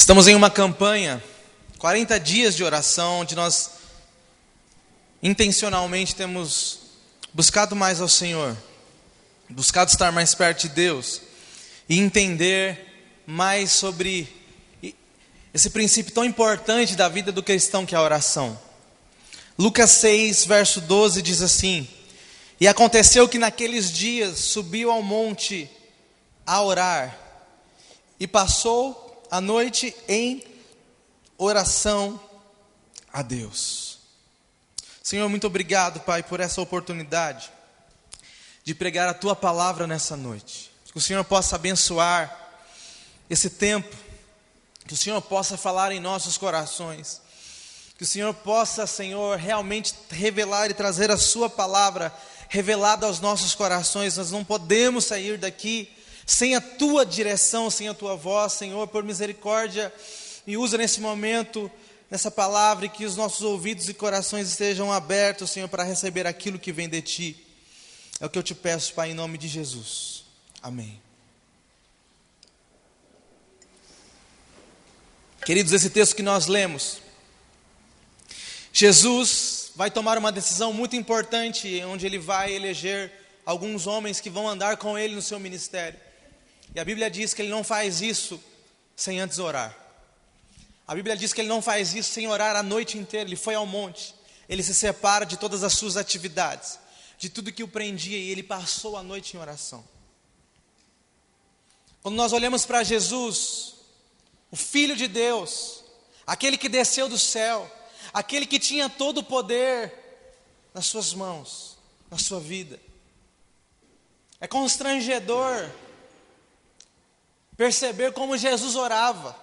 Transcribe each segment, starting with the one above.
Estamos em uma campanha, 40 dias de oração, onde nós intencionalmente temos buscado mais ao Senhor, buscado estar mais perto de Deus e entender mais sobre esse princípio tão importante da vida do cristão que é a oração. Lucas 6, verso 12 diz assim: E aconteceu que naqueles dias subiu ao monte a orar e passou a noite em oração a Deus. Senhor, muito obrigado, Pai, por essa oportunidade de pregar a Tua palavra nessa noite. Que o Senhor possa abençoar esse tempo, que o Senhor possa falar em nossos corações, que o Senhor possa, Senhor, realmente revelar e trazer a Sua palavra revelada aos nossos corações. Nós não podemos sair daqui sem a Tua direção, sem a Tua voz. Senhor, por misericórdia, me usa nesse momento, nessa palavra, e que os nossos ouvidos e corações estejam abertos, Senhor, para receber aquilo que vem de Ti. É o que eu te peço, Pai, em nome de Jesus. Amém. Queridos, esse texto que nós lemos, Jesus vai tomar uma decisão muito importante, onde Ele vai eleger alguns homens que vão andar com Ele no seu ministério. E a Bíblia diz que Ele não faz isso sem antes orar. A Bíblia diz que Ele não faz isso sem orar a noite inteira. Ele foi ao monte, Ele se separa de todas as suas atividades, de tudo que o prendia, e Ele passou a noite em oração. Quando nós olhamos para Jesus, o Filho de Deus, aquele que desceu do céu, aquele que tinha todo o poder nas suas mãos, na sua vida, é constrangedor perceber como Jesus orava,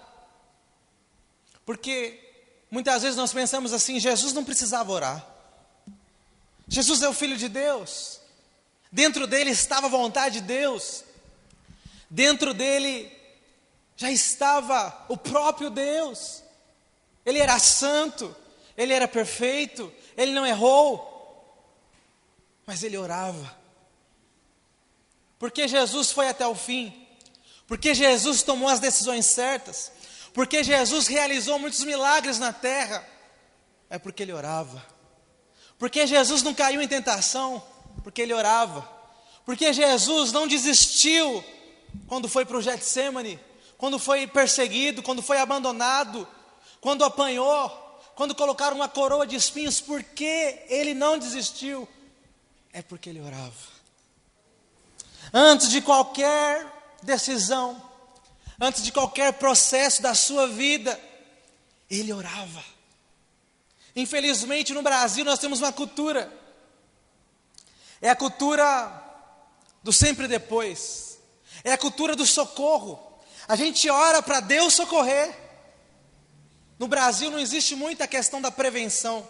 porque muitas vezes nós pensamos assim: Jesus não precisava orar, Jesus é o Filho de Deus, dentro dele estava a vontade de Deus, dentro dele já estava o próprio Deus, Ele era santo, Ele era perfeito, Ele não errou, mas Ele orava. Porque Jesus foi até o fim, porque Jesus tomou as decisões certas, porque Jesus realizou muitos milagres na terra, é porque Ele orava. Porque Jesus não caiu em tentação, porque Ele orava. Porque Jesus não desistiu quando foi para o Getsemane, quando foi perseguido, quando foi abandonado, quando apanhou, quando colocaram uma coroa de espinhos. Porque Ele não desistiu? É porque Ele orava. Antes de qualquer decisão, antes de qualquer processo da sua vida, Ele orava. Infelizmente no Brasil nós temos uma cultura, é a cultura do sempre depois, é a cultura do socorro. A gente ora para Deus socorrer. No Brasil não existe muita questão da prevenção,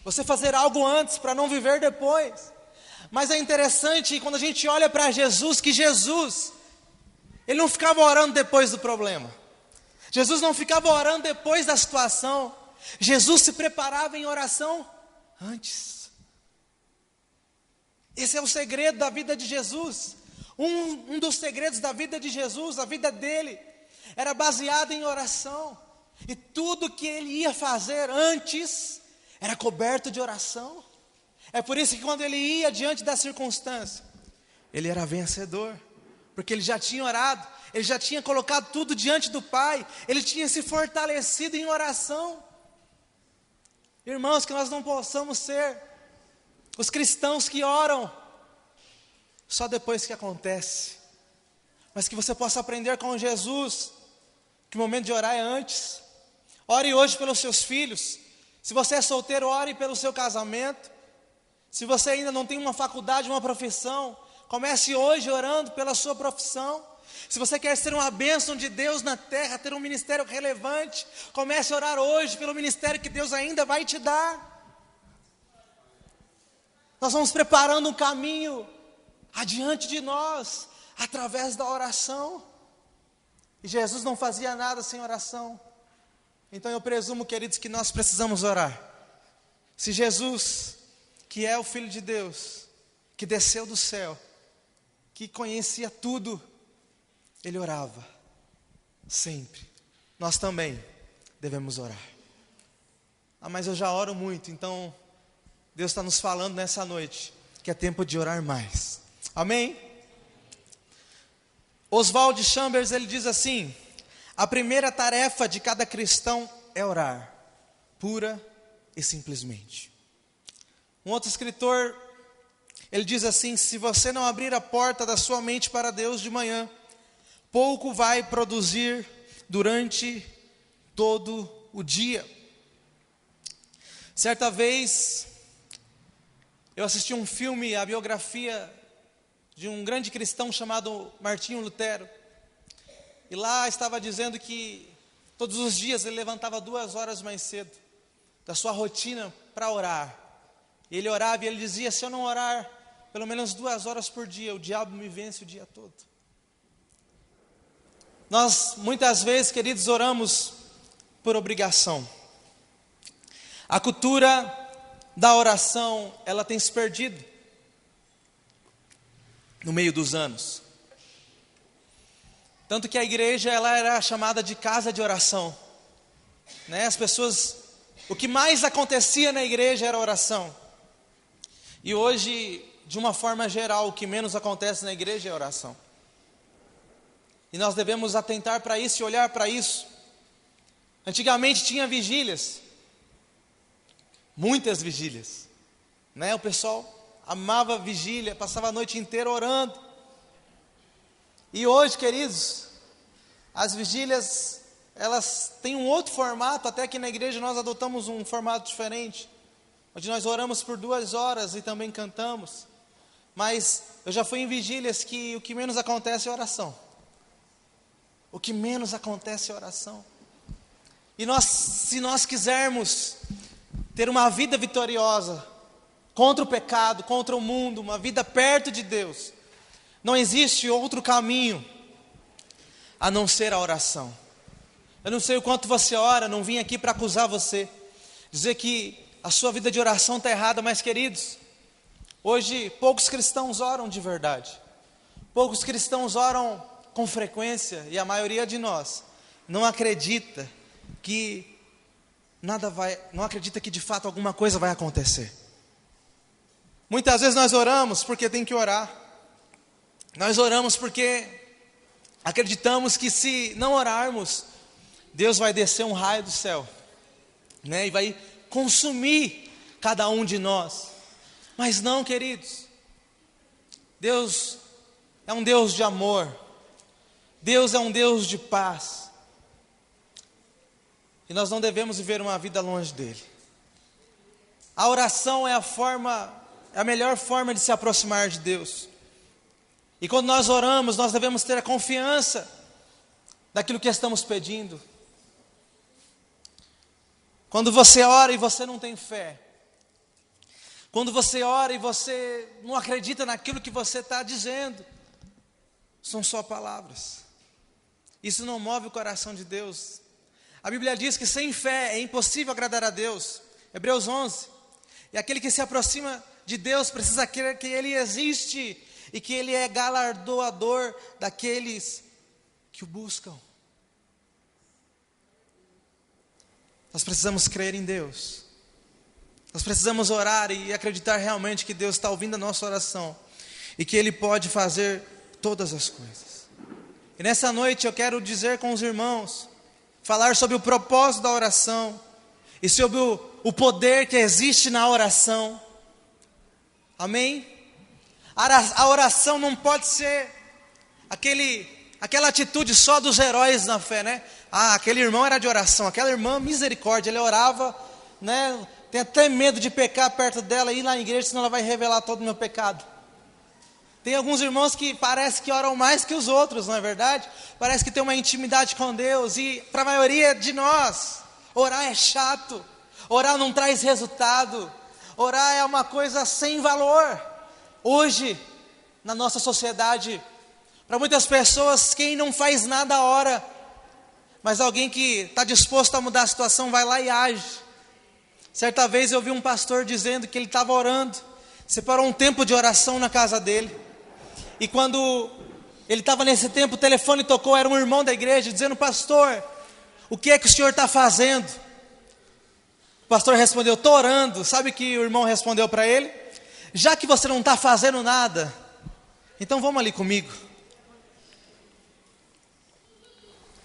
você fazer algo antes para não viver depois. Mas é interessante quando a gente olha para Jesus, que Jesus, Ele não ficava orando depois do problema, Jesus não ficava orando depois da situação, Jesus se preparava em oração antes. Esse é o segredo da vida de Jesus. Um dos segredos da vida de Jesus, a vida dele era baseada em oração, e tudo que Ele ia fazer antes era coberto de oração. É por isso que quando Ele ia diante da circunstância, Ele era vencedor, porque Ele já tinha orado, Ele já tinha colocado tudo diante do Pai, Ele tinha se fortalecido em oração. Irmãos, que nós não possamos ser os cristãos que oram só depois que acontece, mas que você possa aprender com Jesus que o momento de orar é antes. Ore hoje pelos seus filhos. Se você é solteiro, ore pelo seu casamento. Se você ainda não tem uma faculdade, uma profissão, comece hoje orando pela sua profissão. Se você quer ser uma bênção de Deus na terra, ter um ministério relevante, comece a orar hoje pelo ministério que Deus ainda vai te dar. Nós vamos preparando um caminho adiante de nós, através da oração. E Jesus não fazia nada sem oração. Então eu presumo, queridos, que nós precisamos orar. Se Jesus, que é o Filho de Deus, que desceu do céu, que conhecia tudo, Ele orava sempre. nós também devemos orar. Mas eu já oro muito, então Deus está nos falando nessa noite que é tempo de orar mais. Amém? Oswald Chambers, ele diz assim: a primeira tarefa de cada cristão é orar, pura e simplesmente. Um outro escritor, ele diz assim: se você não abrir a porta da sua mente para Deus de manhã, pouco vai produzir durante todo o dia. Certa vez, eu assisti um filme, a biografia de um grande cristão chamado Martinho Lutero. E lá estava dizendo que todos os dias ele levantava 2 horas mais cedo da sua rotina para orar. E ele orava e ele dizia: se eu não orar pelo menos 2 horas por dia, o diabo me vence o dia todo. Nós muitas vezes, queridos, oramos por obrigação. A cultura da oração, ela tem se perdido no meio dos anos. Tanto que a igreja, ela era chamada de casa de oração, né? As pessoas, o que mais acontecia na igreja era oração. E hoje, de uma forma geral, o que menos acontece na igreja é oração. E nós devemos atentar para isso e olhar para isso. Antigamente tinha vigílias, muitas vigílias, né? O pessoal amava a vigília, passava a noite inteira orando. E hoje, queridos, as vigílias, elas têm um outro formato. Até que na igreja nós adotamos um formato diferente, onde nós oramos por 2 horas e também cantamos. Mas eu já fui em vigílias que o que menos acontece é oração. O que menos acontece é oração. E se nós quisermos ter uma vida vitoriosa contra o pecado, contra o mundo, uma vida perto de Deus, não existe outro caminho a não ser a oração. Eu não sei o quanto você ora, não vim aqui para acusar você, dizer que a sua vida de oração está errada, mas queridos, hoje poucos cristãos oram de verdade. Poucos cristãos oram com frequência, e a maioria de nós não acredita que não acredita que de fato alguma coisa vai acontecer. Muitas vezes nós oramos porque tem que orar. Nós oramos porque acreditamos que se não orarmos, Deus vai descer um raio do céu, né? E vai consumir cada um de nós. Mas não, queridos. Deus é um Deus de amor. Deus é um Deus de paz. E nós não devemos viver uma vida longe dele. A oração é a melhor forma de se aproximar de Deus. E quando nós oramos, nós devemos ter a confiança daquilo que estamos pedindo. Quando você ora e você não tem fé, quando você ora e você não acredita naquilo que você está dizendo, são só palavras. Isso não move o coração de Deus. A Bíblia diz que sem fé é impossível agradar a Deus. Hebreus 11. E aquele que se aproxima de Deus precisa crer que Ele existe e que Ele é galardoador daqueles que o buscam. Nós precisamos crer em Deus. Nós precisamos orar e acreditar realmente que Deus está ouvindo a nossa oração e que Ele pode fazer todas as coisas. E nessa noite eu quero dizer com os irmãos, falar sobre o propósito da oração e sobre o poder que existe na oração. Amém? A oração não pode ser aquela atitude só dos heróis na fé, né? Aquele irmão era de oração, aquela irmã, misericórdia, ele orava, né? Tem até medo de pecar perto dela e ir lá na igreja, senão ela vai revelar todo o meu pecado. Tem alguns irmãos que parece que oram mais que os outros, não é verdade? Parece que tem uma intimidade com Deus. E para a maioria de nós, orar é chato. Orar não traz resultado. Orar é uma coisa sem valor. Hoje, na nossa sociedade, para muitas pessoas, quem não faz nada ora. Mas alguém que está disposto a mudar a situação vai lá e age. Certa vez eu vi um pastor dizendo que ele estava orando. Separou um tempo de oração na casa dele. E quando ele estava nesse tempo, o telefone tocou, era um irmão da igreja, dizendo: pastor, O que é que o senhor está fazendo? O pastor respondeu: estou orando. Sabe o que o irmão respondeu para ele? Já que você não está fazendo nada, então vamos ali comigo.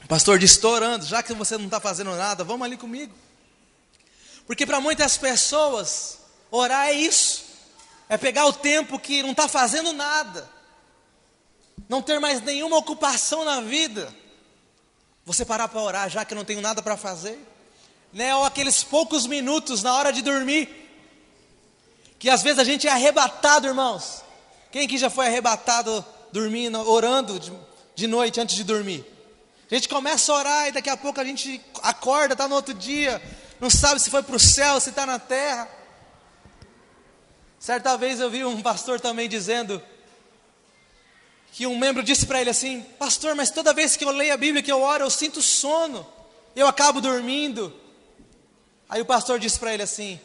O pastor disse: estou orando. Já que você não está fazendo nada, vamos ali comigo. Porque para muitas pessoas, orar é isso. É pegar o tempo que não está fazendo nada, não ter mais nenhuma ocupação na vida, você parar para orar, já que eu não tenho nada para fazer, né? Ou aqueles poucos minutos na hora de dormir, que às vezes a gente é arrebatado, irmãos. Quem aqui já foi arrebatado dormindo, orando de noite antes de dormir? A gente começa a orar e daqui a pouco a gente acorda, está no outro dia, não sabe se foi para o céu, se está na terra. Certa vez eu vi um pastor também dizendo que um membro disse para ele assim: pastor, mas toda vez que eu leio a Bíblia, que eu oro, eu sinto sono, eu acabo dormindo. Aí o pastor disse para ele assim: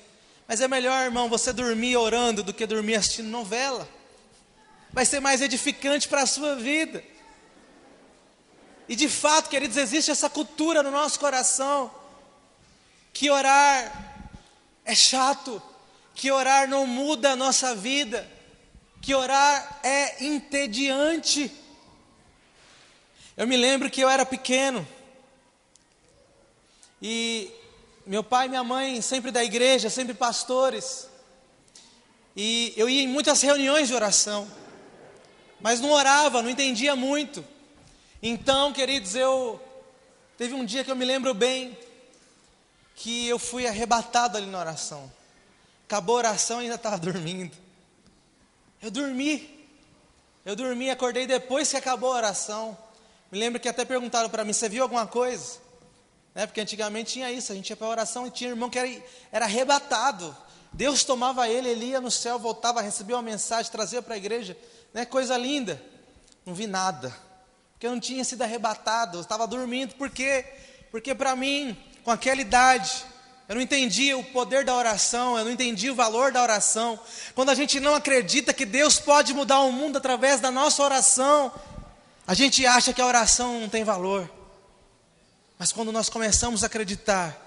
mas é melhor, irmão, você dormir orando do que dormir assistindo novela. Vai ser mais edificante para a sua vida. E de fato, queridos, existe essa cultura no nosso coração, que orar é chato, que orar não muda a nossa vida, que orar é entediante. Eu me lembro que eu era pequeno, e meu pai e minha mãe, sempre da igreja, sempre pastores, e eu ia em muitas reuniões de oração, mas não orava, não entendia muito. Então, queridos, teve um dia que eu me lembro bem, que eu fui arrebatado ali na oração. Acabou a oração e ainda estava dormindo. Eu dormi, acordei depois que acabou a oração. Me lembro que até perguntaram para mim: você viu alguma coisa? Porque antigamente tinha isso, a gente ia para a oração e tinha irmão que era arrebatado. Deus tomava ele ia no céu, voltava, recebia uma mensagem, trazia para a igreja, coisa linda. Não vi nada, porque eu não tinha sido arrebatado, eu estava dormindo. Por quê? Porque para mim, com aquela idade, eu não entendia o poder da oração, eu não entendia o valor da oração. Quando a gente não acredita que Deus pode mudar o mundo através da nossa oração, a gente acha que a oração não tem valor. Mas quando nós começamos a acreditar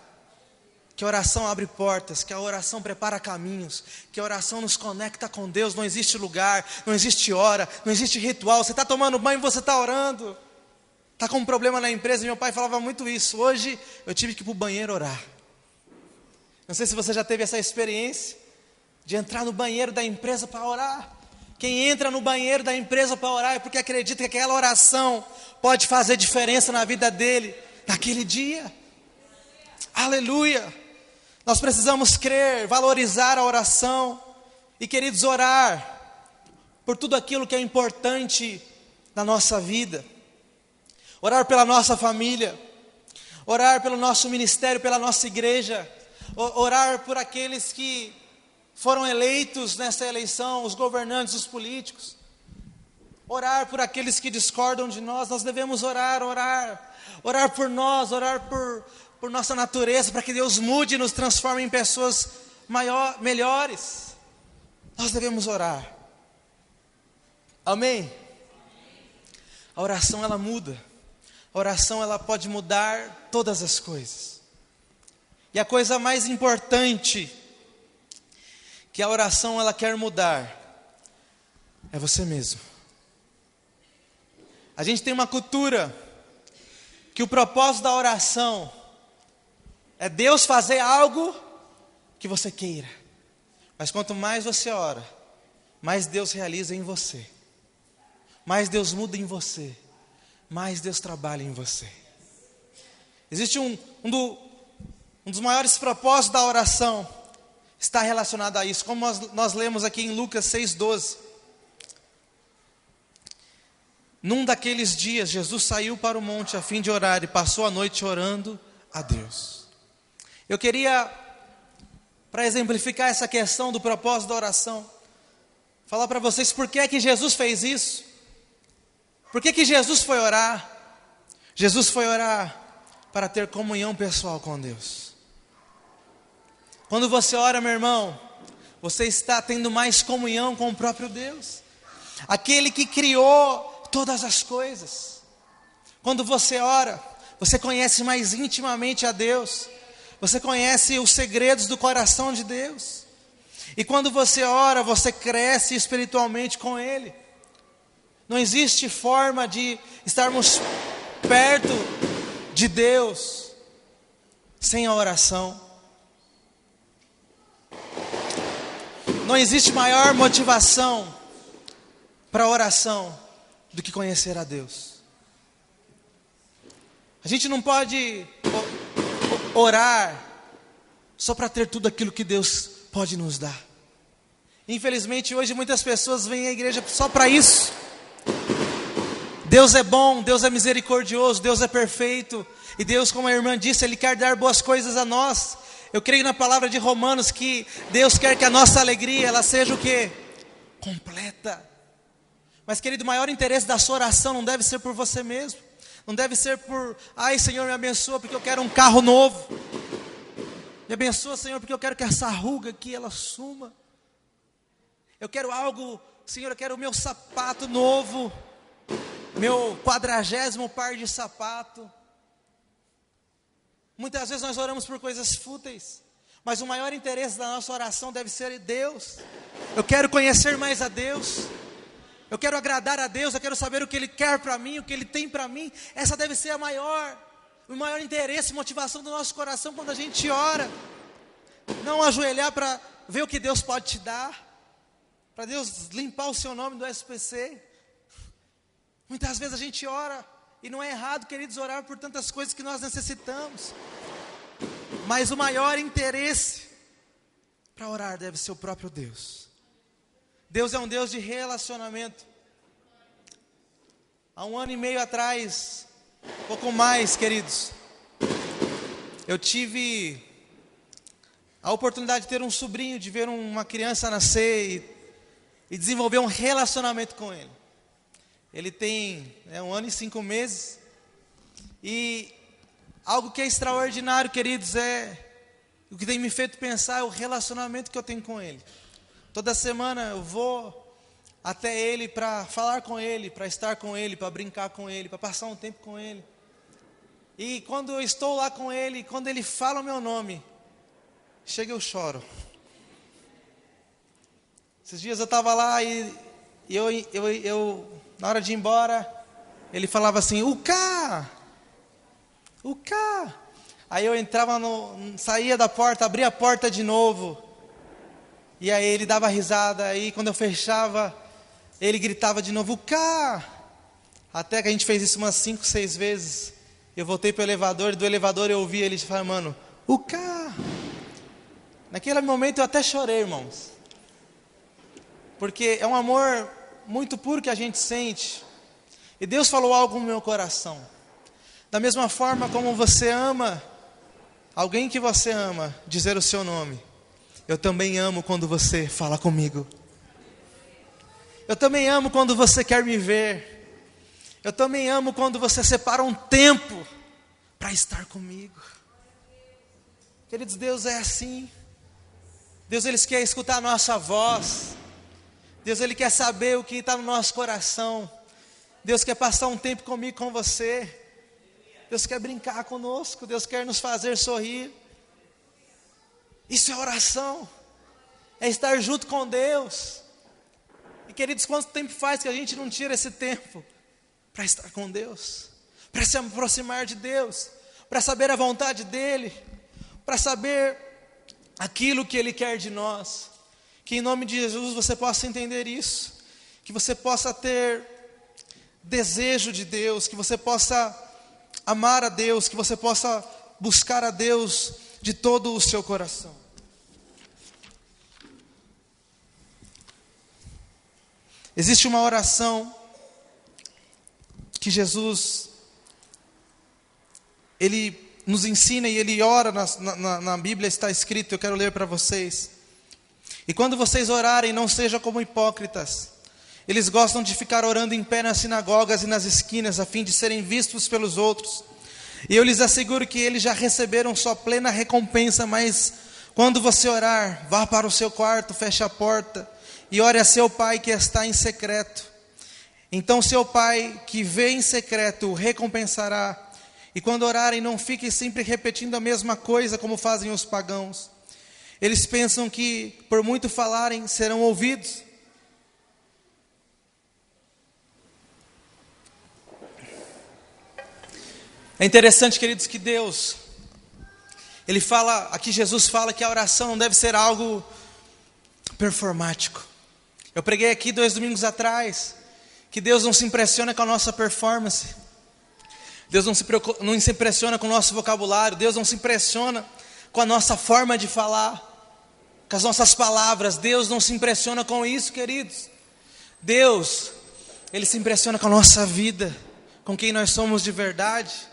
que a oração abre portas, que a oração prepara caminhos, que a oração nos conecta com Deus, não existe lugar, não existe hora, não existe ritual. Você está tomando banho e você está orando. Está com um problema na empresa, meu pai falava muito isso. Hoje eu tive que ir para o banheiro orar. Não sei se você já teve essa experiência de entrar no banheiro da empresa para orar. Quem entra no banheiro da empresa para orar é porque acredita que aquela oração pode fazer diferença na vida dele, naquele dia. Aleluia! Nós precisamos crer, valorizar a oração e, queridos, orar por tudo aquilo que é importante na nossa vida. Orar pela nossa família, orar pelo nosso ministério, pela nossa igreja, orar por aqueles que foram eleitos nessa eleição, os governantes, os políticos, orar por aqueles que discordam de nós. Nós devemos orar por nós, orar por nossa natureza, para que Deus mude e nos transforme em pessoas melhores. Nós devemos orar. Amém? A oração, ela muda. A oração, ela pode mudar todas as coisas. E a coisa mais importante que a oração ela quer mudar é você mesmo. A gente tem uma cultura que o propósito da oração é Deus fazer algo que você queira. Mas quanto mais você ora, mais Deus realiza em você, mais Deus muda em você, mais Deus trabalha em você. Existe um dos maiores propósitos da oração está relacionado a isso, como nós lemos aqui em Lucas 6,12. Num daqueles dias, Jesus saiu para o monte a fim de orar e passou a noite orando a Deus. Eu queria, para exemplificar essa questão do propósito da oração, falar para vocês por que é que Jesus fez isso. Por que Jesus foi orar? Jesus foi orar para ter comunhão pessoal com Deus. Quando você ora, meu irmão, você está tendo mais comunhão com o próprio Deus, aquele que criou todas as coisas. Quando você ora, Você conhece mais intimamente a Deus. Você conhece os segredos do coração de Deus. E quando você ora, você cresce espiritualmente com Ele. Não existe forma de estarmos perto de Deus sem a oração. Não existe maior motivação para a oração do que conhecer a Deus. A gente não pode orar só para ter tudo aquilo que Deus pode nos dar. Infelizmente hoje muitas pessoas vêm à igreja só para isso. Deus é bom, Deus é misericordioso, Deus é perfeito. E Deus, como a irmã disse, Ele quer dar boas coisas a nós. Eu creio na palavra de Romanos que Deus quer que a nossa alegria, ela seja o quê? Completa. Mas querido, o maior interesse da sua oração não deve ser por você mesmo. Não deve ser por, ai Senhor, me abençoa porque eu quero um carro novo. Me abençoa, Senhor, porque eu quero que essa ruga aqui, ela suma. Eu quero algo, Senhor, eu quero o meu sapato novo. Meu 40º par de sapato. Muitas vezes nós oramos por coisas fúteis, mas o maior interesse da nossa oração deve ser Deus. Eu quero conhecer mais a Deus. Eu quero agradar a Deus, eu quero saber o que Ele quer para mim, o que Ele tem para mim. Essa deve ser o maior interesse, motivação do nosso coração quando a gente ora. Não ajoelhar para ver o que Deus pode te dar, para Deus limpar o seu nome do SPC. Muitas vezes a gente ora, e não é errado, queridos, orar por tantas coisas que nós necessitamos. Mas o maior interesse para orar deve ser o próprio Deus. Deus é um Deus de relacionamento. Há 1 ano e meio atrás, pouco mais, queridos, eu tive a oportunidade de ter um sobrinho, de ver uma criança nascer e desenvolver um relacionamento com ele. Ele tem 1 ano e 5 meses. E algo que é extraordinário, queridos, o que tem me feito pensar é o relacionamento que eu tenho com ele. Toda semana eu vou até ele para falar com ele, para estar com ele, para brincar com ele, para passar um tempo com ele. E quando eu estou lá com ele, quando ele fala o meu nome, chega eu choro. Esses dias eu estava lá e eu na hora de ir embora, ele falava assim, Uca! Aí eu entrava, saía da porta, abria a porta de novo. E aí ele dava risada, aí quando eu fechava, ele gritava de novo, Uca! Até que a gente fez isso umas 5, 6 vezes. Eu voltei para o elevador, e do elevador eu ouvi ele falar, mano, Uca! Naquele momento eu até chorei, irmãos. Porque é um amor muito puro que a gente sente. E Deus falou algo no meu coração. Da mesma forma como você ama alguém que você ama dizer o seu nome, eu também amo quando você fala comigo. Eu também amo quando você quer me ver. Eu também amo quando você separa um tempo para estar comigo. Queridos, Deus é assim. Deus, Ele quer escutar a nossa voz. Deus, Ele quer saber o que está no nosso coração. Deus quer passar um tempo comigo, com você. Deus quer brincar conosco. Deus quer nos fazer sorrir. Isso é oração. É estar junto com Deus. E queridos, quanto tempo faz que a gente não tira esse tempo para estar com Deus? Para se aproximar de Deus. Para saber a vontade dEle. Para saber aquilo que Ele quer de nós. Que em nome de Jesus você possa entender isso. Que você possa ter desejo de Deus. Que você possa amar a Deus. Que você possa buscar a Deus de todo o seu coração. Existe uma oração que Jesus, Ele nos ensina e Ele ora, na Bíblia está escrito, eu quero ler para vocês. E quando vocês orarem, não sejam como hipócritas. Eles gostam de ficar orando em pé nas sinagogas e nas esquinas, a fim de serem vistos pelos outros. E eu lhes asseguro que eles já receberam sua plena recompensa, mas quando você orar, vá para o seu quarto, feche a porta e ore a seu pai que está em secreto. Então seu pai que vê em secreto o recompensará. E quando orarem, não fiquem sempre repetindo a mesma coisa como fazem os pagãos. Eles pensam que, por muito falarem, serão ouvidos. É interessante, queridos, que Deus, aqui Jesus fala que a oração não deve ser algo performático. Eu preguei aqui 2 domingos atrás, que Deus não se impressiona com a nossa performance. Deus não se impressiona com o nosso vocabulário. Deus não se impressiona com a nossa forma de falar, com as nossas palavras. Deus não se impressiona com isso, queridos. Deus, Ele se impressiona com a nossa vida, com quem nós somos de verdade.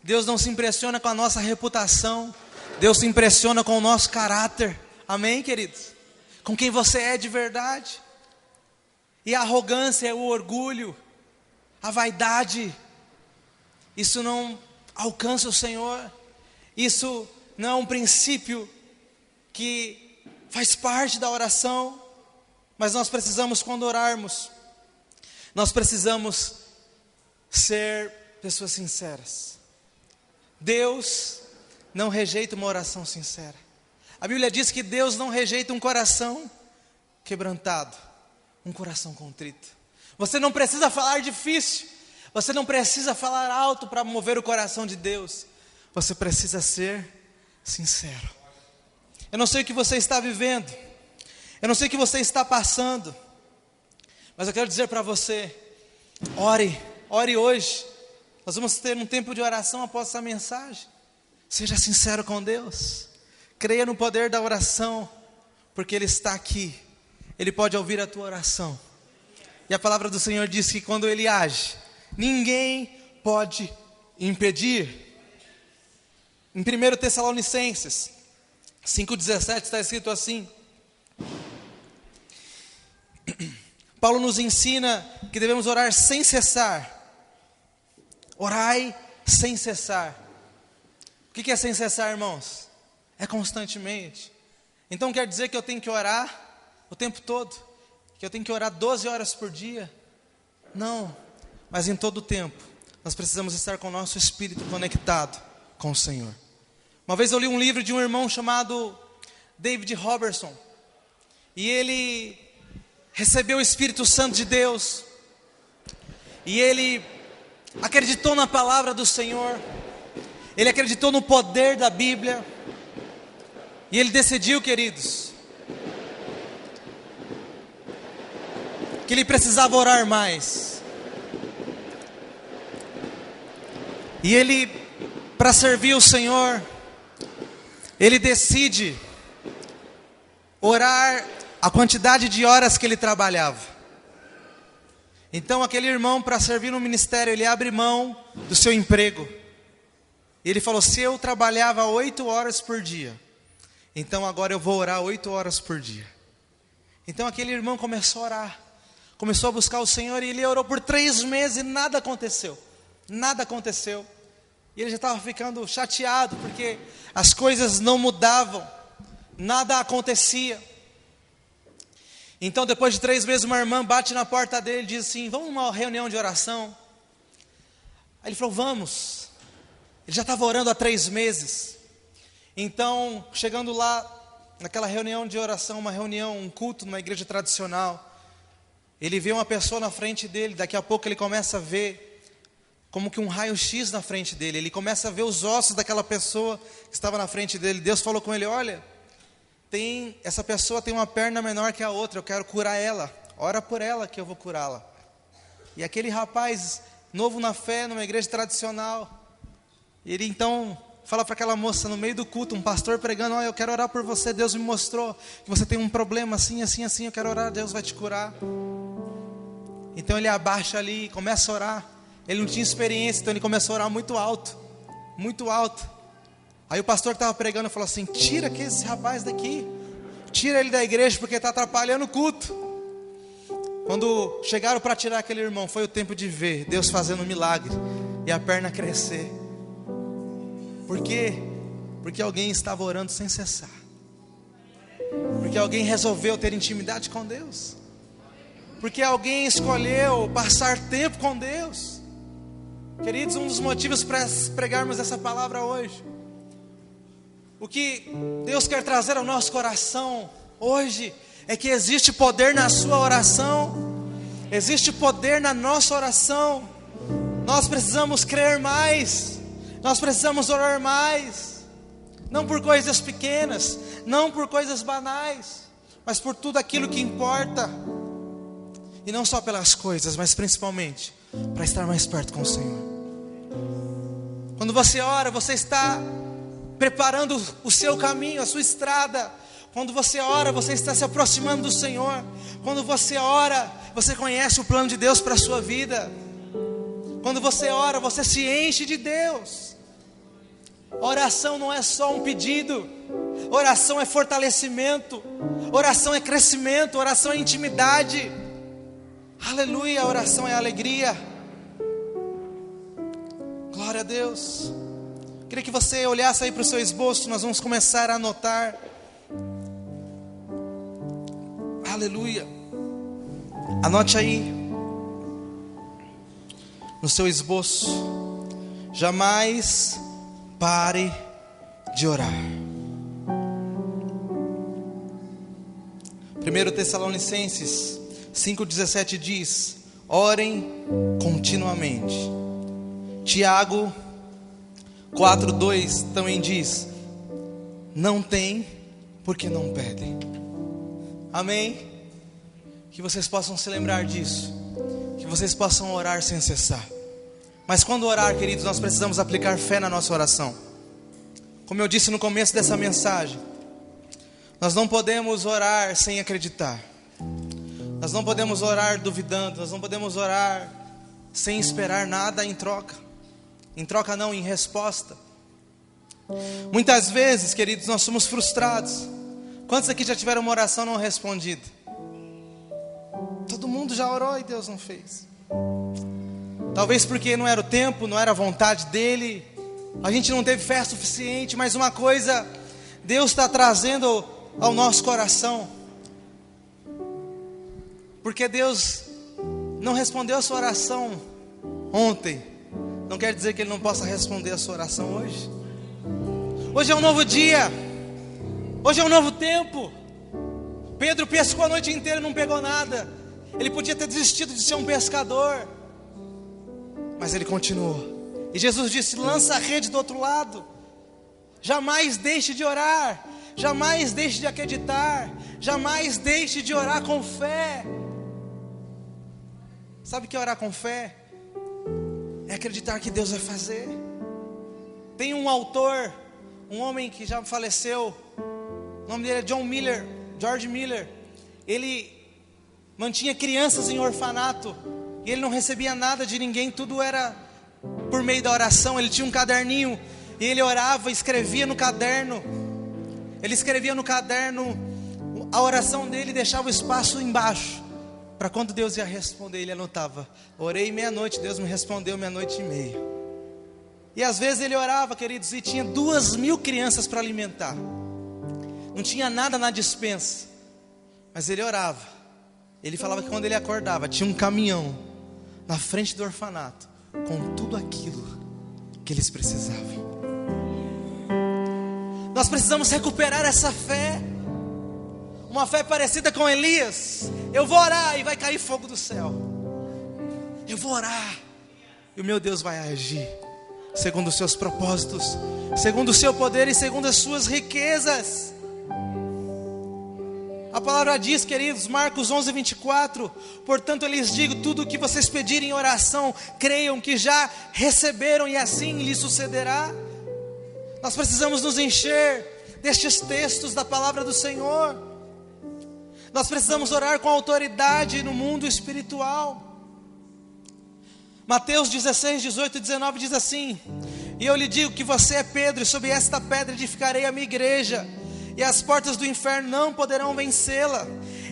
Deus não se impressiona com a nossa reputação. Deus se impressiona com o nosso caráter. Amém, queridos? Com quem você é de verdade. E a arrogância, o orgulho, a vaidade, isso não alcança o Senhor. Isso não é um princípio que faz parte da oração. Mas nós precisamos, quando orarmos, nós precisamos ser pessoas sinceras. Deus não rejeita uma oração sincera. A Bíblia diz que Deus não rejeita um coração quebrantado, um coração contrito. Você não precisa falar difícil, você não precisa falar alto para mover o coração de Deus. Você precisa ser sincero. Eu não sei o que você está vivendo, eu não sei o que você está passando, mas eu quero dizer para você, ore hoje. Nós vamos ter um tempo de oração após essa mensagem. Seja sincero com Deus. Creia no poder da oração, porque Ele está aqui. Ele pode ouvir a tua oração. E a palavra do Senhor diz que quando Ele age, ninguém pode impedir. Em 1 Tessalonicenses 5,17 está escrito assim: Paulo nos ensina que devemos orar sem cessar. Orai sem cessar. O que é sem cessar, irmãos? É constantemente. Então quer dizer que eu tenho que orar o tempo todo? Que eu tenho que orar 12 horas por dia? Não, mas em todo o tempo nós precisamos estar com o nosso espírito conectado com o Senhor. Uma vez eu li um livro de um irmão chamado David Robertson, e ele recebeu o Espírito Santo de Deus, e ele acreditou na palavra do Senhor, ele acreditou no poder da Bíblia, e ele decidiu, queridos, que ele precisava orar mais. E ele, para servir o Senhor, ele decide orar a quantidade de horas que ele trabalhava. Então aquele irmão, para servir no ministério, ele abre mão do seu emprego. Ele falou: se eu trabalhava 8 horas por dia, então agora eu vou orar 8 horas por dia. Então aquele irmão começou a orar, começou a buscar o Senhor, e ele orou por 3 meses e nada aconteceu. Nada aconteceu. E ele já estava ficando chateado, porque as coisas não mudavam, nada acontecia. Então depois de 3 meses, uma irmã bate na porta dele e diz assim: vamos numa reunião de oração? Aí ele falou: vamos. Ele já estava orando há 3 meses. Então, chegando lá, naquela reunião de oração, um culto numa igreja tradicional, ele vê uma pessoa na frente dele. Daqui a pouco ele começa a ver como que um raio-x na frente dele. Ele começa a ver os ossos daquela pessoa que estava na frente dele. Deus falou com ele: olha, essa pessoa tem uma perna menor que a outra, eu quero curar ela, ora por ela que eu vou curá-la. E aquele rapaz, novo na fé, numa igreja tradicional, ele então fala para aquela moça no meio do culto, um pastor pregando: olha, eu quero orar por você, Deus me mostrou que você tem um problema assim, assim, assim, eu quero orar, Deus vai te curar. Então ele abaixa ali e começa a orar. Ele não tinha experiência, então ele começou a orar muito alto, muito alto. Aí o pastor que estava pregando falou assim: tira esse rapaz daqui, tira ele da igreja, porque está atrapalhando o culto. Quando chegaram para tirar aquele irmão, foi o tempo de ver Deus fazendo um milagre e a perna crescer. Por quê? Porque alguém estava orando sem cessar, porque alguém resolveu ter intimidade com Deus, porque alguém escolheu passar tempo com Deus. Queridos, um dos motivos para pregarmos essa palavra hoje, o que Deus quer trazer ao nosso coração hoje, é que existe poder na sua oração, existe poder na nossa oração. Nós precisamos crer mais, nós precisamos orar mais, não por coisas pequenas, não por coisas banais, mas por tudo aquilo que importa, e não só pelas coisas, mas principalmente para estar mais perto com o Senhor. Quando você ora, você está preparando o seu caminho, a sua estrada. Quando você ora, você está se aproximando do Senhor. Quando você ora, você conhece o plano de Deus para a sua vida. Quando você ora, você se enche de Deus. Oração não é só um pedido, oração é fortalecimento, oração é crescimento, oração é intimidade. Aleluia, oração é alegria. Glória a Deus. Queria que você olhasse aí para o seu esboço. Nós vamos começar a anotar. Aleluia. Anote aí no seu esboço: jamais pare de orar. 1 Tessalonicenses 5,17 diz: orem continuamente. Tiago 4,2 também diz: não tem porque não pedem. Amém? Que vocês possam se lembrar disso, que vocês possam orar sem cessar. Mas quando orar, queridos, nós precisamos aplicar fé na nossa oração. Como eu disse no começo dessa mensagem, nós não podemos orar sem acreditar. Nós não podemos orar duvidando. Nós não podemos orar sem esperar nada em troca. Em troca não, em resposta. Muitas vezes, queridos, nós somos frustrados. Quantos aqui já tiveram uma oração não respondida? Todo mundo já orou e Deus não fez. Talvez porque não era o tempo, não era a vontade dele, a gente não teve fé suficiente. Mas uma coisa Deus está trazendo ao nosso coração, porque Deus não respondeu a sua oração ontem, não quer dizer que Ele não possa responder a sua oração hoje. Hoje é um novo dia, hoje é um novo tempo. Pedro pescou a noite inteira e não pegou nada. Ele podia ter desistido de ser um pescador, mas ele continuou. E Jesus disse: lança a rede do outro lado. Jamais deixe de orar, jamais deixe de acreditar, jamais deixe de orar com fé. Sabe o que é orar com fé? É acreditar que Deus vai fazer. Tem um autor, um homem que já faleceu, o nome dele é George Miller. Ele mantinha crianças em orfanato, e ele não recebia nada de ninguém, tudo era por meio da oração. Ele tinha um caderninho, e ele orava, escrevia no caderno. Ele escrevia no caderno a oração dele, deixava o espaço embaixo, para quando Deus ia responder, ele anotava: orei meia-noite, Deus me respondeu 00:30. E às vezes ele orava, queridos, e tinha 2.000 crianças para alimentar. Não tinha nada na despensa, mas ele orava. Ele falava que quando ele acordava, tinha um caminhão na frente do orfanato, com tudo aquilo que eles precisavam. Nós precisamos recuperar essa fé, uma fé parecida com Elias. Eu vou orar e vai cair fogo do céu. Eu vou orar e o meu Deus vai agir segundo os seus propósitos, segundo o seu poder e segundo as suas riquezas. A palavra diz, queridos, Marcos 11:24: portanto eu lhes digo, tudo o que vocês pedirem em oração, creiam que já receberam e assim lhes sucederá. Nós precisamos nos encher destes textos da palavra do Senhor. Nós precisamos orar com autoridade no mundo espiritual. Mateus 16, 18 e 19 diz assim: e eu lhe digo que você é Pedro, e sobre esta pedra edificarei a minha igreja, e as portas do inferno não poderão vencê-la.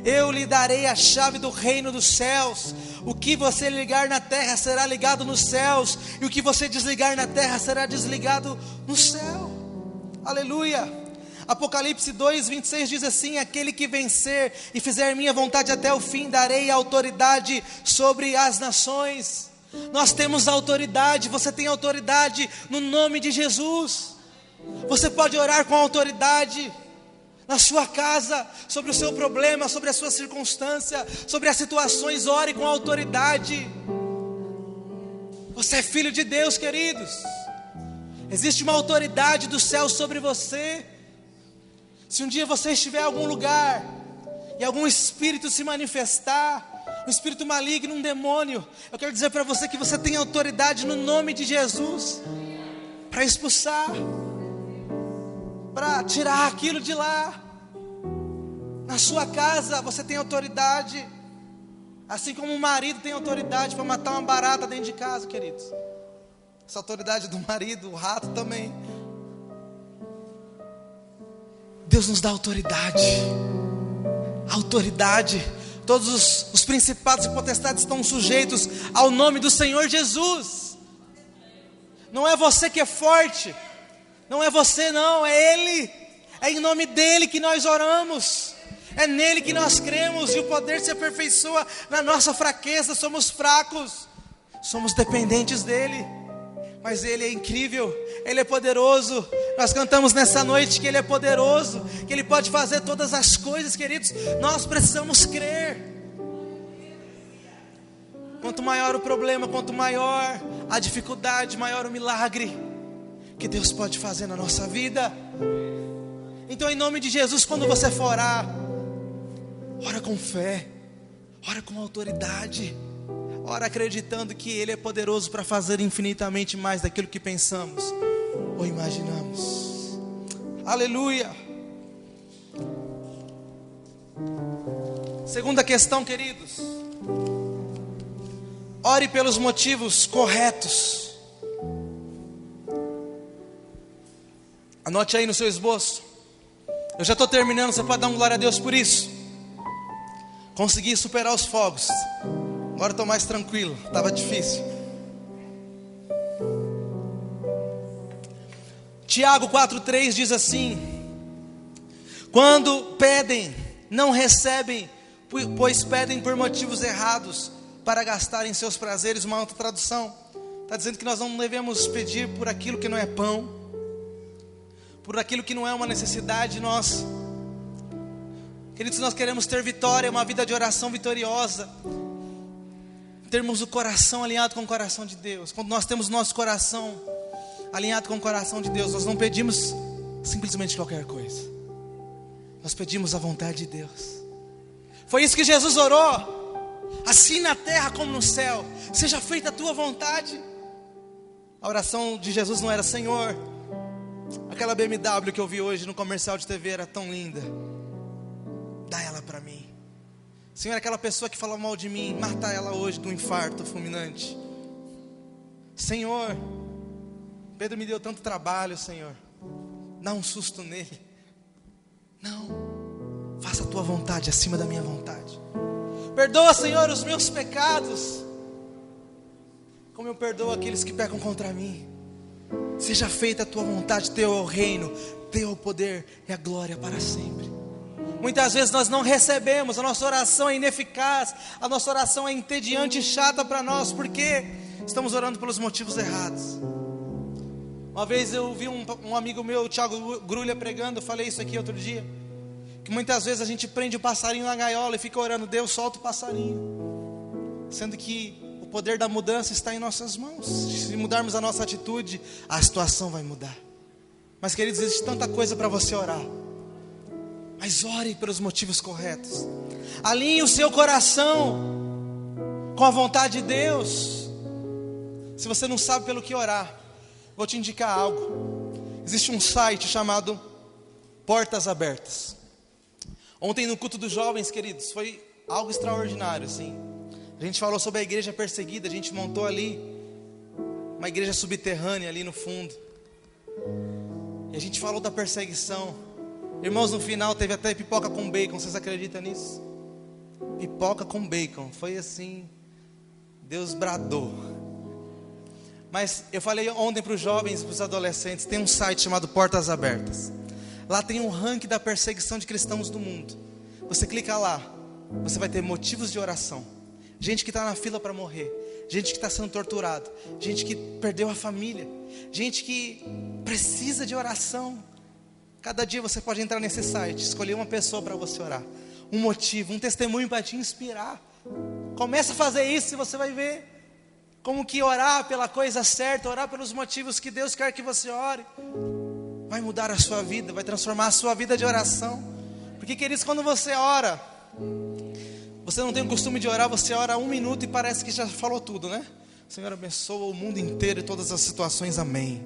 Eu lhe darei a chave do reino dos céus. O que você ligar na terra será ligado nos céus, e o que você desligar na terra será desligado no céu. Aleluia. Apocalipse 2:26 diz assim: aquele que vencer e fizer minha vontade até o fim, darei autoridade sobre as nações. Nós temos autoridade, você tem autoridade no nome de Jesus. Você pode orar com autoridade na sua casa, sobre o seu problema, sobre a sua circunstância, sobre as situações, ore com autoridade. Você é filho de Deus, queridos. Existe uma autoridade do céu sobre você. Se um dia você estiver em algum lugar e algum espírito se manifestar, um espírito maligno, um demônio, eu quero dizer para você que você tem autoridade no nome de Jesus para expulsar, para tirar aquilo de lá. Na sua casa você tem autoridade, assim como o marido tem autoridade para matar uma barata dentro de casa, queridos. Essa autoridade do marido, o rato também. Deus nos dá autoridade. Autoridade. Todos os principados e potestades estão sujeitos ao nome do Senhor Jesus. Não é você que é forte. Não é você não, é Ele. É em nome dEle que nós oramos. É nele que nós cremos. E o poder se aperfeiçoa na nossa fraqueza. Somos fracos. Somos dependentes dEle. Mas Ele é incrível, Ele é poderoso. Nós cantamos nessa noite que Ele é poderoso, que Ele pode fazer todas as coisas, queridos. Nós precisamos crer. Quanto maior o problema, quanto maior a dificuldade, maior o milagre que Deus pode fazer na nossa vida. Então, em nome de Jesus, quando você for orar, ora com fé, ora com autoridade. Ora acreditando que Ele é poderoso para fazer infinitamente mais daquilo que pensamos ou imaginamos. Aleluia. Segunda questão, queridos. Ore pelos motivos corretos. Anote aí no seu esboço. Eu já estou terminando, você pode dar um glória a Deus por isso. Consegui superar os fogos. Agora estou mais tranquilo, estava difícil. Tiago 4,3 diz assim: quando pedem, não recebem, pois pedem por motivos errados, para gastarem seus prazeres. Uma outra tradução está dizendo que nós não devemos pedir por aquilo que não é pão, por aquilo que não é uma necessidade nossa. Queridos, nós queremos ter vitória, uma vida de oração vitoriosa. Termos o coração alinhado com o coração de Deus. Quando nós temos nosso coração alinhado com o coração de Deus, nós não pedimos simplesmente qualquer coisa. Nós pedimos a vontade de Deus. Foi isso que Jesus orou. Assim na terra como no céu, seja feita a tua vontade. A oração de Jesus não era: Senhor, aquela BMW que eu vi hoje no comercial de TV era tão linda, dá ela para mim. Senhor, aquela pessoa que falou mal de mim, mata ela hoje de um infarto fulminante. Senhor, Pedro me deu tanto trabalho, Senhor, dá um susto nele. Não, faça a tua vontade acima da minha vontade. Perdoa, Senhor, os meus pecados, como eu perdoo aqueles que pecam contra mim. Seja feita a tua vontade, teu é o reino, teu é o poder e a glória para sempre. Muitas vezes nós não recebemos, a nossa oração é ineficaz, a nossa oração é entediante e chata para nós, porque estamos orando pelos motivos errados. Uma vez eu vi um amigo meu, o Thiago Grulha, pregando. Eu falei isso aqui outro dia, que muitas vezes a gente prende o passarinho na gaiola e fica orando: Deus, solta o passarinho, sendo que o poder da mudança está em nossas mãos. Se mudarmos a nossa atitude, a situação vai mudar. Mas, queridos, existe tanta coisa para você orar, mas ore pelos motivos corretos. Alinhe o seu coração com a vontade de Deus. Se você não sabe pelo que orar, vou te indicar algo. Existe um site chamado Portas Abertas. Ontem no culto dos jovens, queridos, foi algo extraordinário, assim. A gente falou sobre a igreja perseguida. A gente montou ali uma igreja subterrânea ali no fundo, e a gente falou da perseguição. Irmãos, no final teve até pipoca com bacon. Vocês acreditam nisso? Pipoca com bacon. Foi assim, Deus bradou. Mas eu falei ontem para os jovens e para os adolescentes, tem um site chamado Portas Abertas. Lá tem um ranking da perseguição de cristãos do mundo. Você clica lá, você vai ter motivos de oração. Gente que está na fila para morrer, gente que está sendo torturado, gente que perdeu a família, gente que precisa de oração. Cada dia você pode entrar nesse site, escolher uma pessoa para você orar, um motivo, um testemunho para te inspirar. Começa a fazer isso e você vai ver como que orar pela coisa certa, orar pelos motivos que Deus quer que você ore, vai mudar a sua vida, vai transformar a sua vida de oração. Porque, queridos, quando você ora, você não tem o costume de orar, você ora 1 minuto e parece que já falou tudo, né? Senhor, abençoa o mundo inteiro e todas as situações, amém.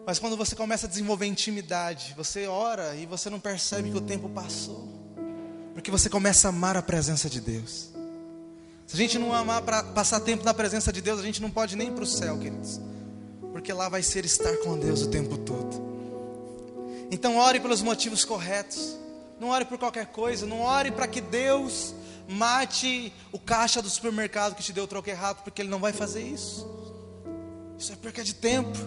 Mas quando você começa a desenvolver intimidade, você ora e você não percebe que o tempo passou, porque você começa a amar a presença de Deus. Se a gente não amar para passar tempo na presença de Deus, a gente não pode nem ir para o céu, queridos, porque lá vai ser estar com Deus o tempo todo. Então ore pelos motivos corretos, não ore por qualquer coisa, não ore para que Deus mate o caixa do supermercado que te deu o troco errado, porque Ele não vai fazer isso. Isso é perca de tempo.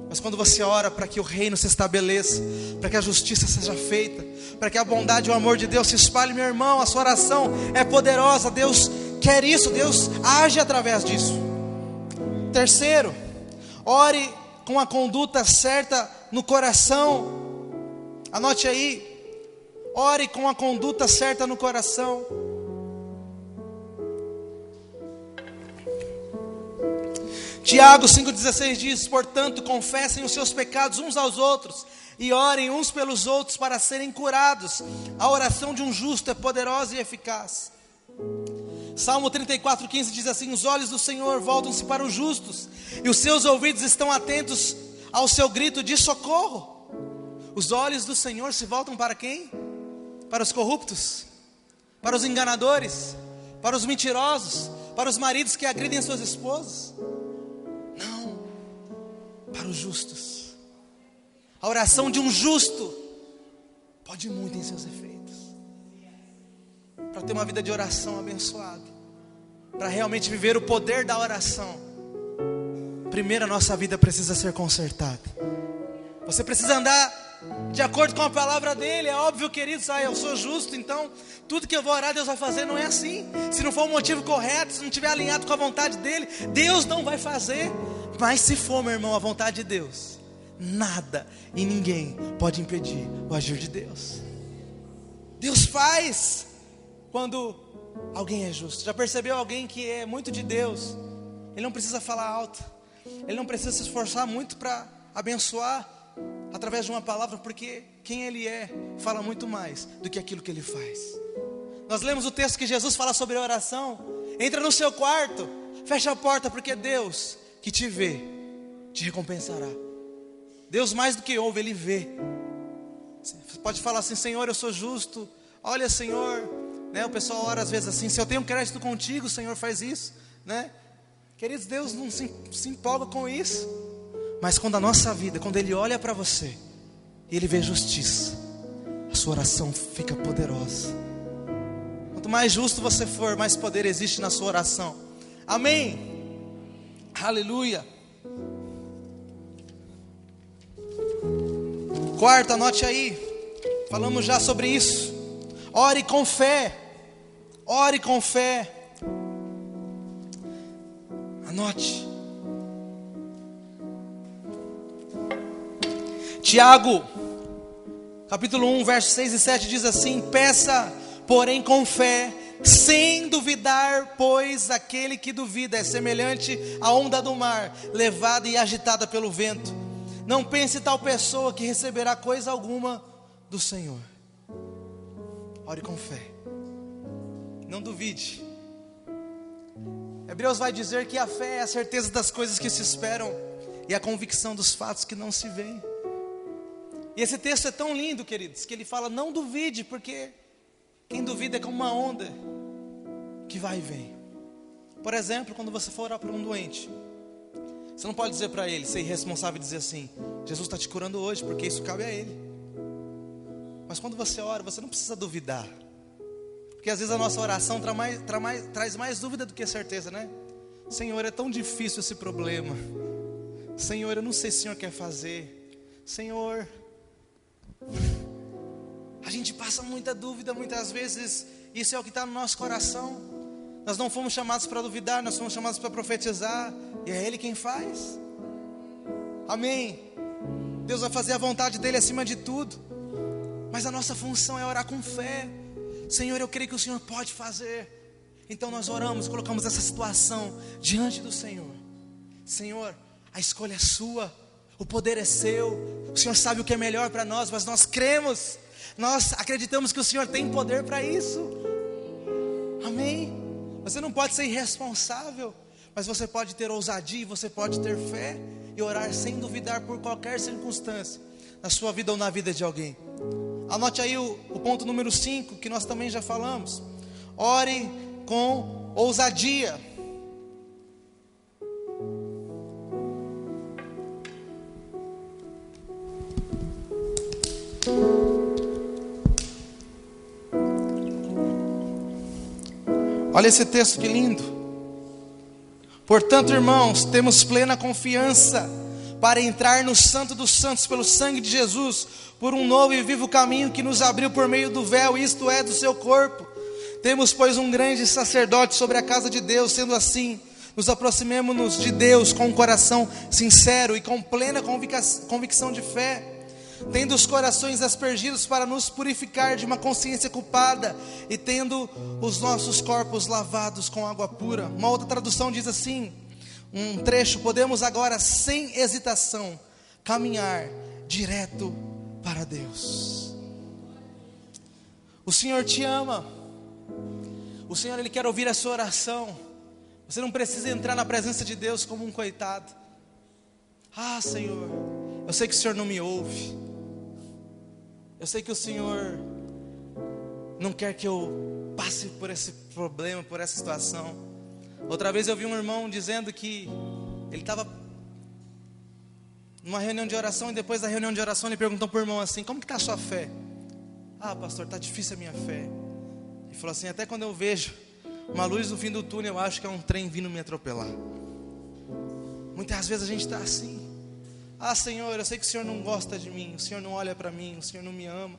Mas quando você ora para que o reino se estabeleça, para que a justiça seja feita, para que a bondade e o amor de Deus se espalhe, meu irmão, a sua oração é poderosa. Deus quer isso, Deus age através disso. Terceiro, ore com a conduta certa no coração. Anote aí, ore com a conduta certa no coração. Tiago 5,16 diz: portanto, confessem os seus pecados uns aos outros e orem uns pelos outros para serem curados. A oração de um justo é poderosa e eficaz. Salmo 34,15 diz assim: os olhos do Senhor voltam-se para os justos e os seus ouvidos estão atentos ao seu grito de socorro. Os olhos do Senhor se voltam para quem? Para os corruptos, para os enganadores, para os mentirosos, para os maridos que agridem suas esposas. Não, para os justos. A oração de um justo pode muito em seus efeitos. Para ter uma vida de oração abençoada, para realmente viver o poder da oração, primeiro a nossa vida precisa ser consertada. Você precisa andar de acordo com a palavra dele. É óbvio, queridos, eu sou justo, então tudo que eu vou orar Deus vai fazer. Não é assim. Se não for o motivo correto, se não estiver alinhado com a vontade dele, Deus não vai fazer. Mas se for, meu irmão, a vontade de Deus, nada e ninguém pode impedir o agir de Deus. Deus faz quando alguém é justo. Já percebeu alguém que é muito de Deus? Ele não precisa falar alto, ele não precisa se esforçar muito para abençoar através de uma palavra, porque quem ele é fala muito mais do que aquilo que ele faz. Nós lemos o texto que Jesus fala sobre a oração. Entra no seu quarto, fecha a porta, porque Deus que te vê te recompensará. Deus mais do que ouve, Ele vê. Você pode falar assim: Senhor, eu sou justo. Olha, Senhor, né? O pessoal ora às vezes assim: se eu tenho crédito contigo, Senhor, faz isso, né? Queridos, Deus não se empolga com isso. Mas quando a nossa vida, quando Ele olha para você e Ele vê justiça, a sua oração fica poderosa. Quanto mais justo você for, mais poder existe na sua oração. Amém? Aleluia. Quarto, anote aí, falamos já sobre isso. Ore com fé. Ore com fé. Anote. Tiago, capítulo 1, versos 6 e 7 diz assim: peça, porém com fé, sem duvidar, pois aquele que duvida é semelhante à onda do mar, levada e agitada pelo vento. Não pense tal pessoa que receberá coisa alguma do Senhor. Ore com fé, não duvide. Hebreus vai dizer que a fé é a certeza das coisas que se esperam e a convicção dos fatos que não se veem. E esse texto é tão lindo, queridos, que ele fala: não duvide, porque quem duvida é como uma onda que vai e vem. Por exemplo, quando você for orar por um doente, você não pode dizer para ele, ser irresponsável e dizer assim: Jesus está te curando hoje, porque isso cabe a Ele. Mas quando você ora, você não precisa duvidar, porque às vezes a nossa oração traz mais dúvida do que certeza, né? Senhor, é tão difícil esse problema. Senhor, eu não sei se o Senhor quer fazer. Senhor, a gente passa muita dúvida muitas vezes. Isso é o que está no nosso coração. Nós não fomos chamados para duvidar, nós fomos chamados para profetizar, e é Ele quem faz. Amém. Deus vai fazer a vontade dEle acima de tudo, mas a nossa função é orar com fé. Senhor, eu creio que o Senhor pode fazer. Então nós oramos, colocamos essa situação diante do Senhor. Senhor, a escolha é sua, o poder é seu, o Senhor sabe o que é melhor para nós, mas nós cremos, nós acreditamos que o Senhor tem poder para isso. Amém. Você não pode ser irresponsável, mas você pode ter ousadia, você pode ter fé e orar sem duvidar por qualquer circunstância, na sua vida ou na vida de alguém. Anote aí o ponto número 5, que nós também já falamos. Ore com ousadia. Olha esse texto que lindo. Portanto, irmãos, temos plena confiança para entrar no Santo dos Santos pelo sangue de Jesus, por um novo e vivo caminho que nos abriu por meio do véu, isto é, do seu corpo. Temos, pois, um grande sacerdote sobre a casa de Deus. Sendo assim, nos aproximemo-nos de Deus com um coração sincero e com plena convicção de fé, tendo os corações aspergidos para nos purificar de uma consciência culpada e tendo os nossos corpos lavados com água pura. Uma outra tradução diz assim, um trecho: podemos agora sem hesitação caminhar direto para Deus. O Senhor te ama. O Senhor, Ele quer ouvir a sua oração. Você não precisa entrar na presença de Deus como um coitado. Ah, Senhor, eu sei que o Senhor não me ouve. Eu sei que o Senhor não quer que eu passe por esse problema, por essa situação. Outra vez eu vi um irmão dizendo que ele estava numa reunião de oração, e depois da reunião de oração ele perguntou para o irmão assim: como que está a sua fé? Ah, pastor, está difícil a minha fé. Ele falou assim: até quando eu vejo uma luz no fim do túnel, eu acho que é um trem vindo me atropelar. Muitas vezes a gente está assim. Ah, Senhor, eu sei que o Senhor não gosta de mim, o Senhor não olha para mim, o Senhor não me ama,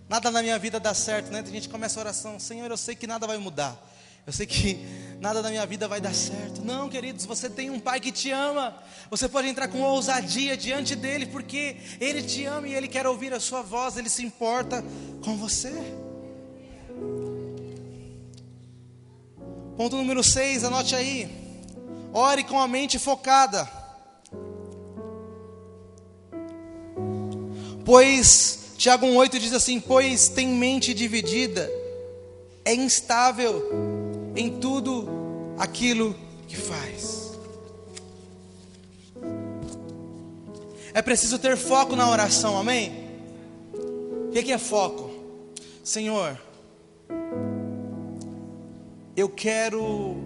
nada na minha vida dá certo, né? A gente começa a oração: Senhor, eu sei que nada vai mudar, eu sei que nada na minha vida vai dar certo. Não, queridos, você tem um Pai que te ama. Você pode entrar com ousadia diante dEle, porque Ele te ama e Ele quer ouvir a sua voz. Ele se importa com você. Ponto número 6, anote aí. Ore com a mente focada. Pois, Tiago 1,8 diz assim: pois tem mente dividida, é instável em tudo aquilo que faz. É preciso ter foco na oração, amém? O que é foco? Senhor, eu quero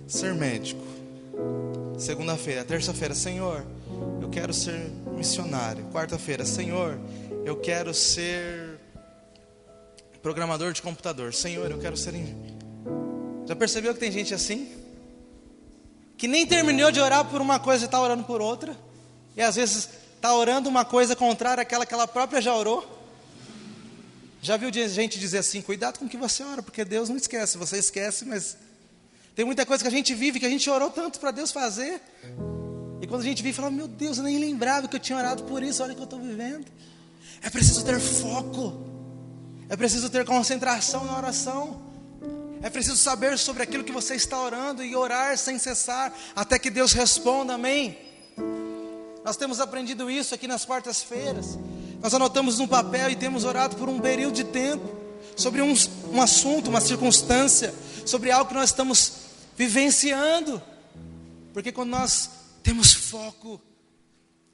ser médico. Segunda-feira. Terça-feira: Senhor, eu quero ser missionário. Quarta-feira: Senhor, eu quero ser programador de computador. Senhor, eu quero ser... Já percebeu que tem gente assim? Que nem terminou de orar por uma coisa e está orando por outra. E às vezes está orando uma coisa contrária àquela que ela própria já orou. Já viu gente dizer assim: cuidado com o que você ora, porque Deus não esquece. Você esquece, mas tem muita coisa que a gente vive, que a gente orou tanto para Deus fazer, e quando a gente vive, fala: meu Deus, eu nem lembrava que eu tinha orado por isso, olha o que eu estou vivendo. É preciso ter foco, é preciso ter concentração na oração, é preciso saber sobre aquilo que você está orando e orar sem cessar, até que Deus responda, amém? Nós temos aprendido isso aqui nas quartas-feiras. Nós anotamos no papel e temos orado por um período de tempo, sobre um assunto, uma circunstância, sobre algo que nós estamos vivenciando. Porque quando nós temos foco,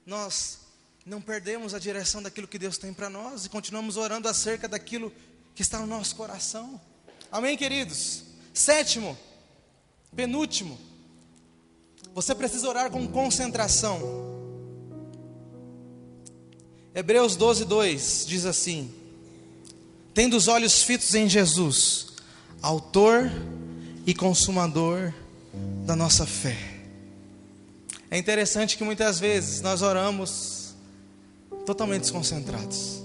nós não perdemos a direção daquilo que Deus tem para nós, e continuamos orando acerca daquilo que está no nosso coração. Amém, queridos? 7º, penúltimo, você precisa orar com concentração. Hebreus 12:2 diz assim: tendo os olhos fitos em Jesus, autor e consumador da nossa fé. É interessante que muitas vezes nós oramos totalmente desconcentrados.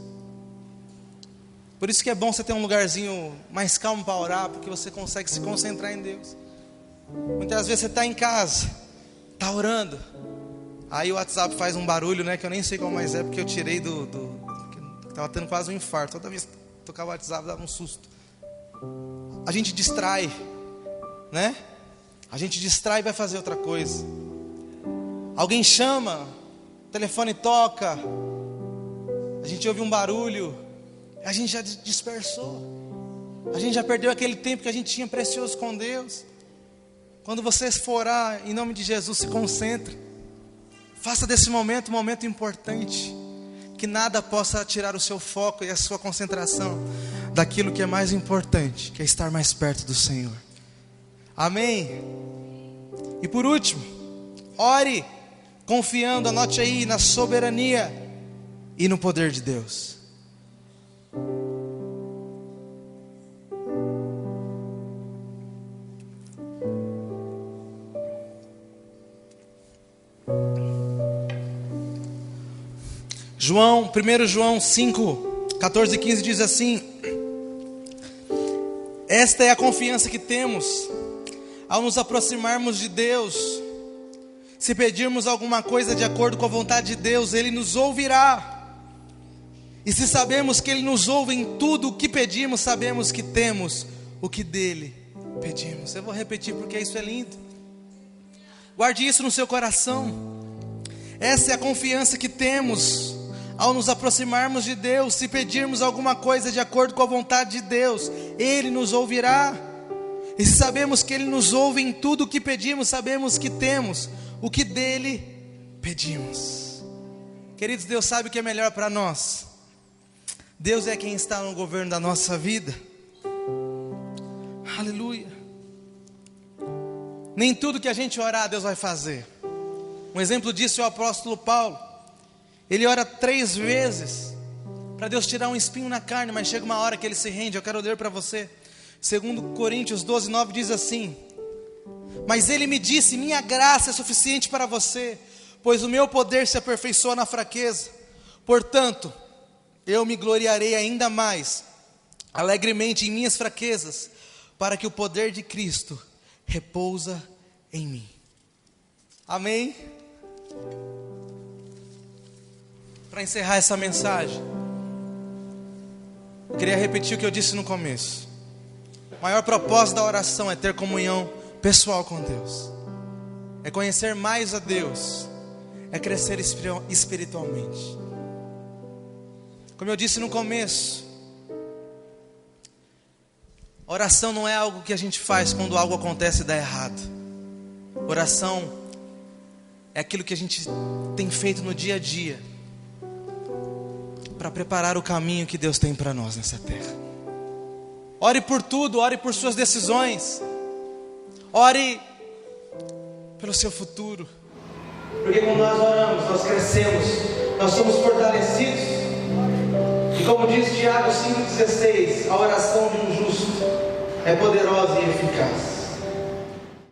Por isso que é bom você ter um lugarzinho mais calmo para orar, porque você consegue se concentrar em Deus. Muitas vezes você está em casa, está orando, aí o WhatsApp faz um barulho, né, que eu nem sei qual mais é, porque eu tirei estava tendo quase um infarto. Toda vez que tocava o WhatsApp dava um susto. A gente distrai, né? A gente distrai e vai fazer outra coisa. Alguém chama, o telefone toca, a gente ouve um barulho, a gente já dispersou. A gente já perdeu aquele tempo que a gente tinha precioso com Deus. Quando você for orar, em nome de Jesus, se concentre. Faça desse momento um momento importante. Que nada possa tirar o seu foco e a sua concentração daquilo que é mais importante, que é estar mais perto do Senhor. Amém? E por último, ore confiando, anote aí, na soberania e no poder de Deus. Primeiro João 5, 14 e 15 diz assim: esta é a confiança que temos ao nos aproximarmos de Deus. Se pedirmos alguma coisa de acordo com a vontade de Deus, Ele nos ouvirá. E se sabemos que Ele nos ouve em tudo o que pedimos, sabemos que temos o que dele pedimos. Eu vou repetir porque isso é lindo. Guarde isso no seu coração. Essa é a confiança que temos ao nos aproximarmos de Deus. Se pedirmos alguma coisa de acordo com a vontade de Deus, Ele nos ouvirá. E se sabemos que Ele nos ouve em tudo o que pedimos, sabemos que temos o que dele pedimos. Queridos, Deus sabe o que é melhor para nós. Deus é quem está no governo da nossa vida. Aleluia. Nem tudo que a gente orar, Deus vai fazer. Um exemplo disso é o apóstolo Paulo. Ele ora 3 vezes para Deus tirar um espinho na carne, mas chega uma hora que ele se rende. Eu quero ler para você. 2 Coríntios 12, 9 diz assim: mas ele me disse, minha graça é suficiente para você, pois o meu poder se aperfeiçoa na fraqueza. Portanto, eu me gloriarei ainda mais, alegremente em minhas fraquezas, para que o poder de Cristo repousa em mim. Amém? Para encerrar essa mensagem, eu queria repetir o que eu disse no começo. O maior propósito da oração é ter comunhão pessoal com Deus, é conhecer mais a Deus, é crescer espiritualmente. Como eu disse no começo, oração não é algo que a gente faz quando algo acontece e dá errado. Oração é aquilo que a gente tem feito no dia a dia para preparar o caminho que Deus tem para nós nessa terra. Ore por tudo, ore por suas decisões, ore pelo seu futuro, porque quando nós oramos, nós crescemos, nós somos fortalecidos. E como diz Tiago 5,16, a oração de um justo é poderosa e eficaz.